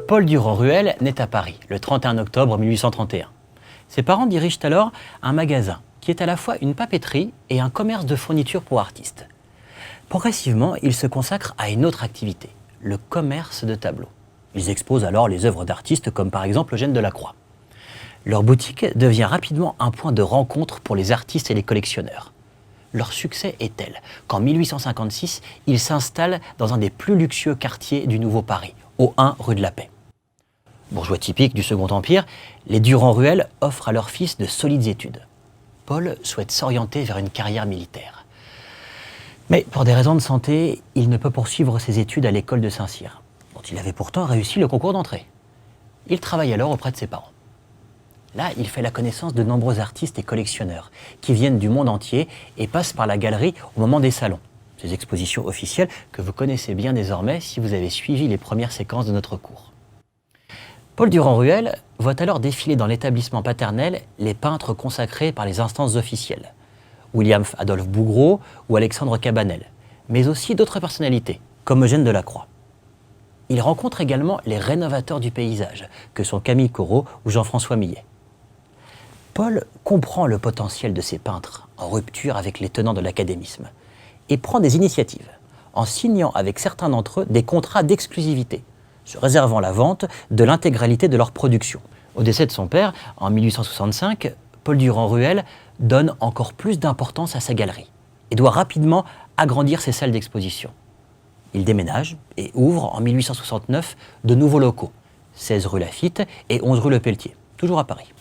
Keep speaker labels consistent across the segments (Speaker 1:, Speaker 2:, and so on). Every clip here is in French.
Speaker 1: Paul Durand-Ruel naît à Paris le 31 octobre 1831. Ses parents dirigent alors un magasin qui est à la fois une papeterie et un commerce de fournitures pour artistes. Progressivement, ils se consacrent à une autre activité, le commerce de tableaux. Ils exposent alors les œuvres d'artistes comme par exemple Eugène Delacroix. Leur boutique devient rapidement un point de rencontre pour les artistes et les collectionneurs. Leur succès est tel qu'en 1856, ils s'installent dans un des plus luxueux quartiers du Nouveau Paris, au 1 rue de la Paix. Bourgeois typiques du Second Empire, les Durand-Ruel offrent à leur fils de solides études. Paul souhaite s'orienter vers une carrière militaire. Mais pour des raisons de santé, il ne peut poursuivre ses études à l'école de Saint-Cyr, dont il avait pourtant réussi le concours d'entrée. Il travaille alors auprès de ses parents. Là, il fait la connaissance de nombreux artistes et collectionneurs qui viennent du monde entier et passent par la galerie au moment des salons, ces expositions officielles que vous connaissez bien désormais si vous avez suivi les premières séquences de notre cours. Paul Durand-Ruel voit alors défiler dans l'établissement paternel les peintres consacrés par les instances officielles, William Adolphe Bouguereau ou Alexandre Cabanel, mais aussi d'autres personnalités, comme Eugène Delacroix. Il rencontre également les rénovateurs du paysage, que sont Camille Corot ou Jean-François Millet. Paul comprend le potentiel de ces peintres, en rupture avec les tenants de l'académisme, et prend des initiatives, en signant avec certains d'entre eux des contrats d'exclusivité, se réservant la vente de l'intégralité de leur production. Au décès de son père, en 1865, Paul Durand-Ruel donne encore plus d'importance à sa galerie et doit rapidement agrandir ses salles d'exposition. Il déménage et ouvre en 1869 de nouveaux locaux, 16 rue Laffitte et 11 rue Le Pelletier, toujours à Paris.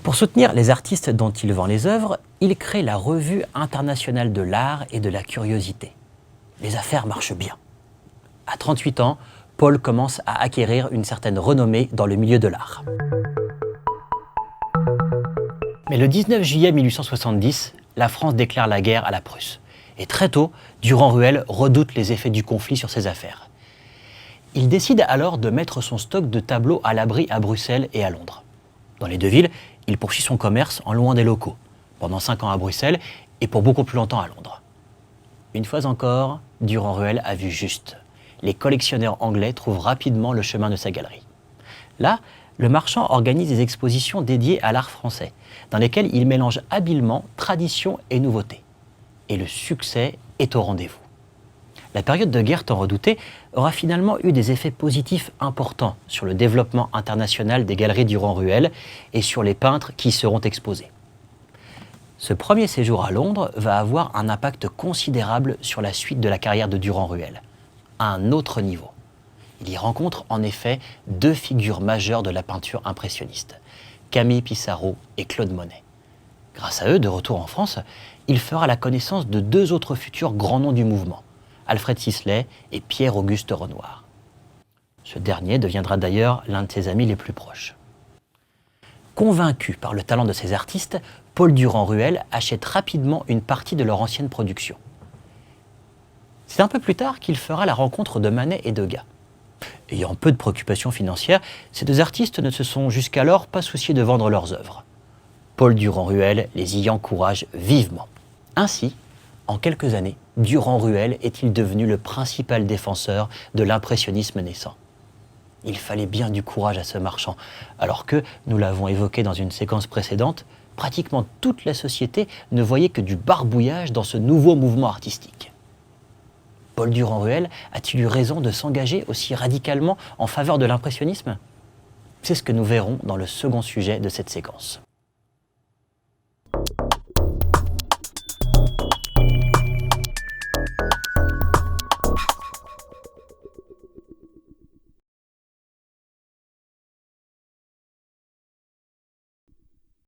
Speaker 1: Pour soutenir les artistes dont il vend les œuvres, il crée la Revue internationale de l'art et de la curiosité. Les affaires marchent bien. À 38 ans, Paul commence à acquérir une certaine renommée dans le milieu de l'art. Mais le 19 juillet 1870, la France déclare la guerre à la Prusse. Et très tôt, Durand-Ruel redoute les effets du conflit sur ses affaires. Il décide alors de mettre son stock de tableaux à l'abri à Bruxelles et à Londres. Dans les deux villes, il poursuit son commerce en louant des locaux, pendant 5 ans à Bruxelles et pour beaucoup plus longtemps à Londres. Une fois encore, Durand-Ruel a vu juste. Les collectionneurs anglais trouvent rapidement le chemin de sa galerie. Là, le marchand organise des expositions dédiées à l'art français, dans lesquelles il mélange habilement tradition et nouveauté. Et le succès est au rendez-vous. La période de guerre tant redoutée aura finalement eu des effets positifs importants sur le développement international des galeries Durand-Ruel et sur les peintres qui y seront exposés. Ce premier séjour à Londres va avoir un impact considérable sur la suite de la carrière de Durand-Ruel, à un autre niveau. Il y rencontre en effet deux figures majeures de la peinture impressionniste, Camille Pissarro et Claude Monet. Grâce à eux, de retour en France, il fera la connaissance de deux autres futurs grands noms du mouvement, Alfred Sisley et Pierre-Auguste Renoir. Ce dernier deviendra d'ailleurs l'un de ses amis les plus proches. Convaincu par le talent de ces artistes, Paul Durand-Ruel achète rapidement une partie de leur ancienne production. C'est un peu plus tard qu'il fera la rencontre de Manet et Degas. Ayant peu de préoccupations financières, ces deux artistes ne se sont jusqu'alors pas souciés de vendre leurs œuvres. Paul Durand-Ruel les y encourage vivement. Ainsi, en quelques années, Durand-Ruel est-il devenu le principal défenseur de l'impressionnisme naissant. Il fallait bien du courage à ce marchand, alors que, nous l'avons évoqué dans une séquence précédente, pratiquement toute la société ne voyait que du barbouillage dans ce nouveau mouvement artistique. Paul Durand-Ruel a-t-il eu raison de s'engager aussi radicalement en faveur de l'impressionnisme ? C'est ce que nous verrons dans le second sujet de cette séquence.